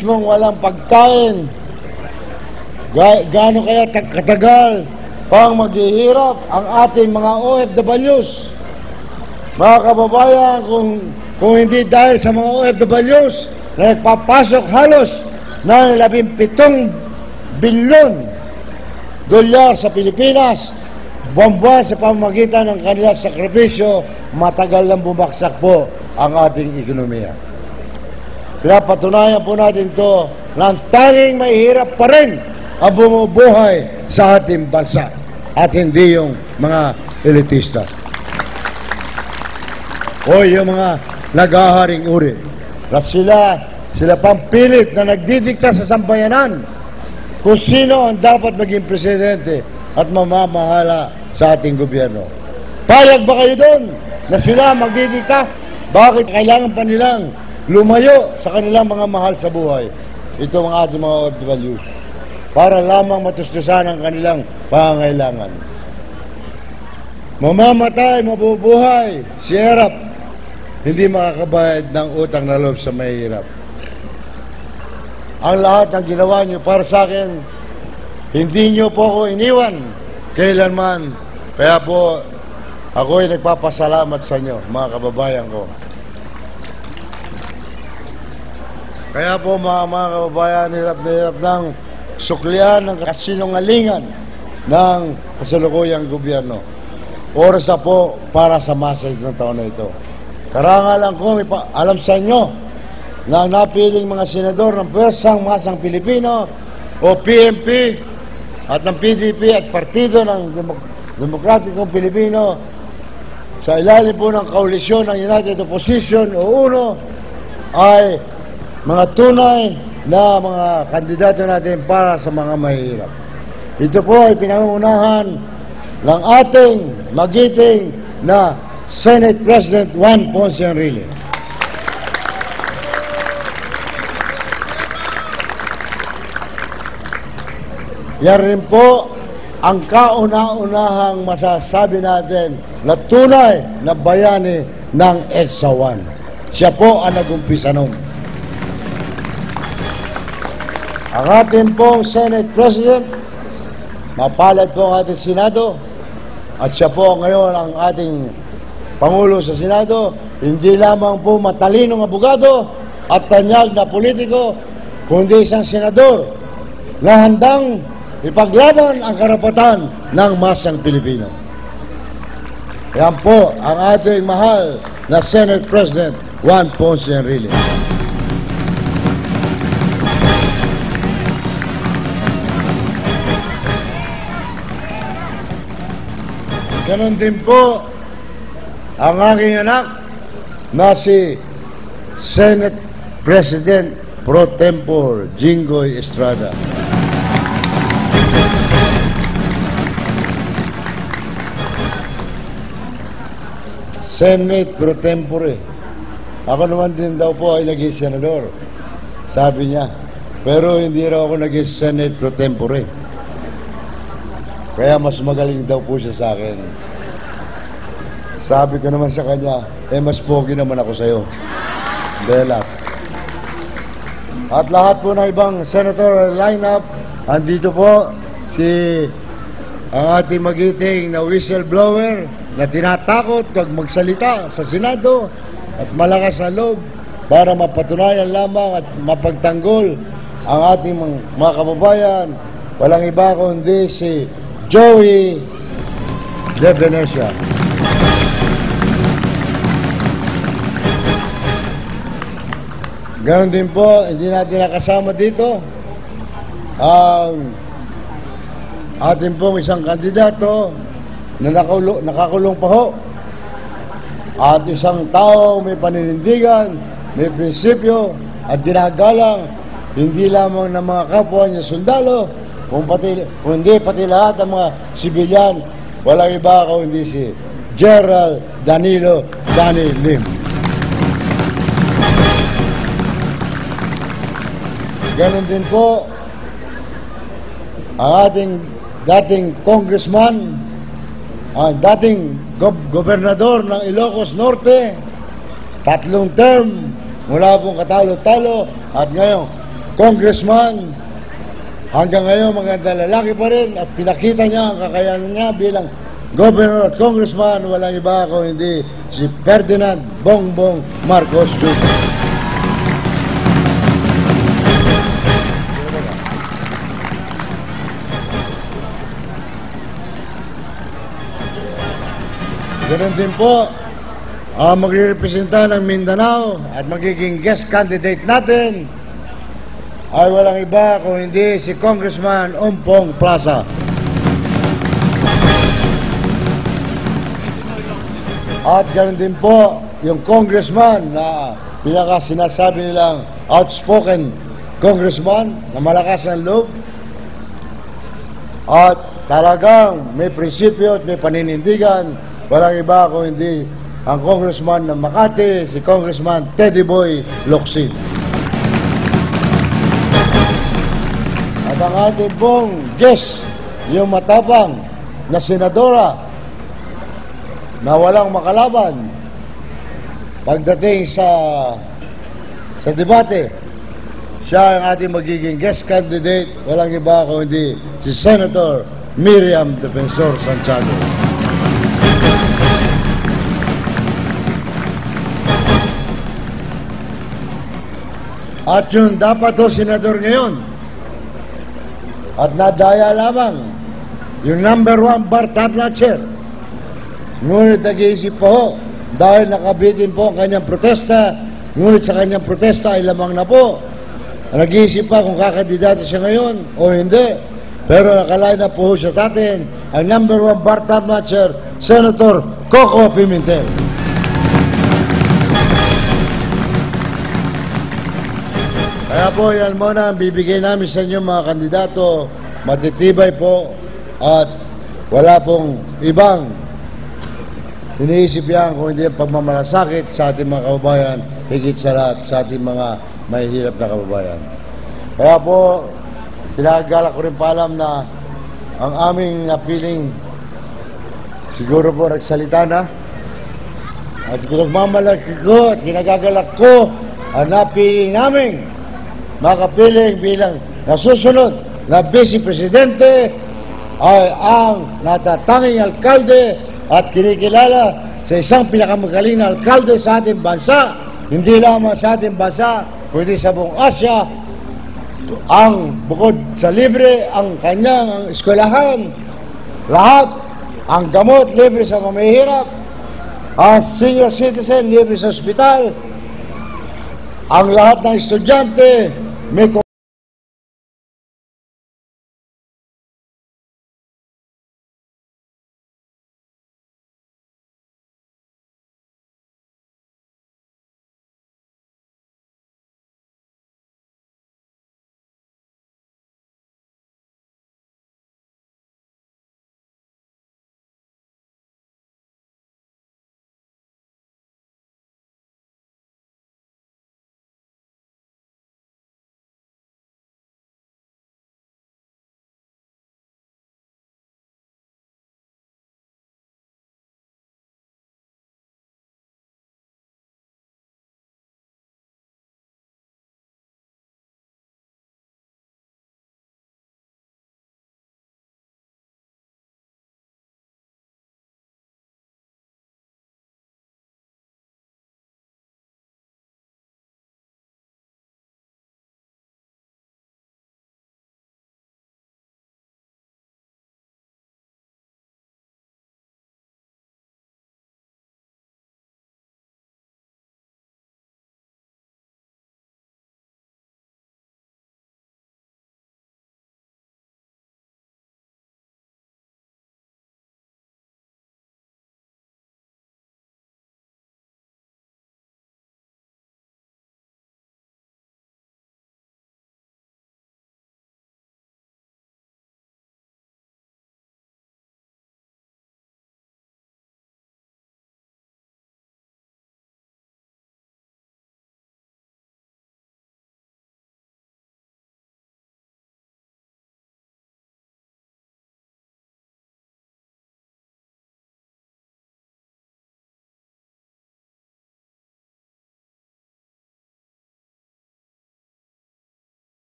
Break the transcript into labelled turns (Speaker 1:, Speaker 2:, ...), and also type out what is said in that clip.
Speaker 1: Mismong walang pagkain. Gaano kaya katagal pang maghihirap ang ating mga OFWs? Mga kababayan, kung hindi dahil sa mga OFWs na nagpapasok halos ng 17 bilyon dolyar sa Pilipinas, buwan-buwan sa pamamagitan ng kanilang sakripisyo, matagal lang bumaksak po ang ating ekonomiya. Pinapatunayan po natin to na tanging mahihirap pa rin ang bumubuhay sa ating bansa at hindi yung mga elitista o yung mga nag-aharing uri. Sila pampilit na nagdidikta sa sambayanan kung sino ang dapat maging presidente at mamamahala sa ating gobyerno. Payag ba kayo doon na sila magdidikta? Bakit kailangan pa nilang lumayo sa kanilang mga mahal sa buhay? Ito ang ating mga OFWs para lamang matustusan ang kanilang pangangailangan. Mamamatay, mabubuhay, si hirap, hindi makakabayad ng utang na loob sa mahihirap. Ang lahat ng ginawa nyo para sa akin, hindi nyo po ako iniwan kailanman. Kaya po, ako'y nagpapasalamat sa inyo, mga kababayan ko. Kaya po mga kababayan, hirap na hirap ng suklian ng kasinungalingan ng kasalukuyang gobyerno. Oras na po para sa message ng taon na ito. Karangalan ko, alam sa inyo na napiling mga senador ng Pwersang Masang Pilipino o PMP at ng PDP at Partido ng Demokratikong Pilipino sa ilalim po ng kaulisyon ng United Opposition o UNO ay mga tunay na mga kandidato natin para sa mga mahihirap. Ito po ay pinangunahan ng ating magiting na Senate President Juan Ponce Enrile. Yan rin po ang kauna-unahang masasabi natin na tunay na bayani ng EDSA 1. Siya po ang nag-umpisa nun. Ang ating pong Senate President, mapalad po ang ating Senado, at siya po ngayon ang ating Pangulo sa Senado, hindi lamang po matalinong abogado at tanyag na politiko, kundi isang senador na handang ipaglaban ang karapatan ng masang Pilipino. Yan po ang ating mahal na Senate President Juan Ponce Enrile. Ganon din po ang aking anak na si Senate President Pro Tempore Jinggoy Estrada. Senate Pro Tempore. Ako naman din daw po ay naging senador, sabi niya. Pero hindi raw ako naging Senate Pro Tempore. Kaya mas magaling daw po siya sa akin. Sabi ko naman sa kanya, mas pogi naman ako sa'yo. Belak. At lahat po ng ibang senator lineup, andito po ang ating magiting na whistleblower na tinatakot pag magsalita sa Senado at malakas na loob para mapatunayan lamang at mapagtanggol ang ating mga kababayan. Walang iba kundi si Joey De Venecia. Ganon din po, hindi natin nakasama dito ang ating pong isang kandidato na nakakulong pa ho at isang tao may paninindigan, may prinsipyo at ginagalang hindi lamang ng mga kapwa niya sundalo, kundi pati lahat ng mga sibilyan. Walang iba kundi si Gerald Danilo Danny Lim. Ganon din po ang ating dating congressman, ang dating gobernador ng Ilocos Norte, 3 term mula pong katalo-talo at ngayon congressman. Hanggang ngayon, maganda lalaki pa rin at pinakita niya ang kakayanan niya bilang governor at congressman. Walang iba kung hindi si Ferdinand Bongbong Marcos Jr. Ganun din po, magre-representa ng Mindanao at magiging guest candidate natin ay walang iba kung hindi si Congressman Ompong Plaza. At ganoon din po yung congressman na sinasabi nilang outspoken congressman na malakas ang loob at talagang may prinsipyo at may paninindigan. Walang iba kung hindi ang congressman ng Makati, si Congressman Teddy Boy Locsin. At ang ating pong guest, yung matapang na senadora na walang makalaban pagdating sa debate, siya ang ating magiging guest candidate. Walang iba kung hindi si Senator Miriam Defensor Santiago. At yun dapat o senador ngayon. At nadaya lamang yung number 1 bar top notcher. Ngunit nag-iisip po dahil nakabitin po ang kanyang protesta. Ngunit sa kanyang protesta ay lamang na po. Nag-iisip pa kung kakandidato siya ngayon o hindi. Pero nakaline na po siya sa atin ang number 1 bar top notcher, Senator Coco Pimentel. Kaya po yan muna ang bibigay namin sa inyo mga kandidato. Matitibay po at wala pong ibang iniisip yan kung hindi ang pagmamalasakit sa ating mga kababayan, higit sa lahat sa ating mga mahihirap na kababayan. Kaya po, tinagala ko rin paalam na ang aming napiling siguro po nagsalita na at pinagmamalaki ko at ginagagalak ko ang napiling namin makapiling bilang nasusunod na Vice Presidente ay ang natatanging alkalde at kinikilala sa isang pinakamagaling na alkalde sa ating bansa, hindi lamang sa ating bansa, kundi sa buong Asya. Ang bukod sa libre, ang kanyang eskwelahan, lahat, ang gamot libre sa mamihirap, ang senior citizen libre sa ospital, ang lahat ng estudyante may